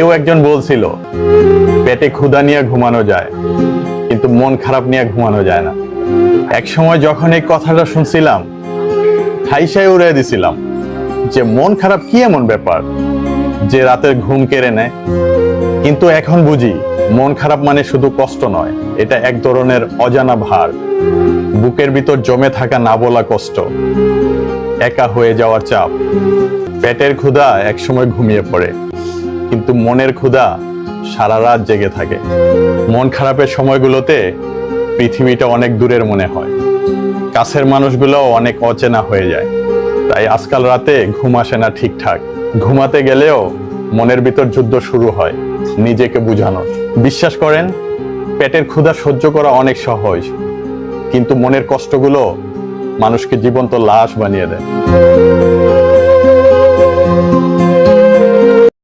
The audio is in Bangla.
কেউ একজন বলছিল পেটে ক্ষুধা নিয়ে ঘুমানো যায়, কিন্তু মন খারাপ নিয়ে ঘুমানো যায় না। এক সময় যখন এই কথাটা শুনছিলাম, হাইসাই উড়িয়ে দিছিলাম যে মন খারাপ কি এমন ব্যাপার যে রাতের ঘুম কেড়ে নেয়। কিন্তু এখন বুঝি মন খারাপ মানে শুধু কষ্ট নয়, এটা এক ধরনের অজানা ভার, বুকের ভিতর জমে থাকা না বলা কষ্ট, একা হয়ে যাওয়ার চাপ। পেটের ক্ষুধা একসময় ঘুমিয়ে পড়ে, কিন্তু মনের ক্ষুধা সারা রাত জেগে থাকে। মন খারাপের সময়গুলোতে পৃথিবীটা অনেক দূরের মনে হয়, কাছের মানুষগুলো অনেক অচেনা হয়ে যায়। তাই আজকাল রাতে ঘুম আসে না ঠিকঠাক, ঘুমাতে গেলেও মনের ভিতর যুদ্ধ শুরু হয় নিজেকে বুঝানোর। বিশ্বাস করেন, পেটের ক্ষুধা সহ্য করা অনেক সহজ, কিন্তু মনের কষ্টগুলো মানুষকে জীবন্ত লাশ বানিয়ে দেয়।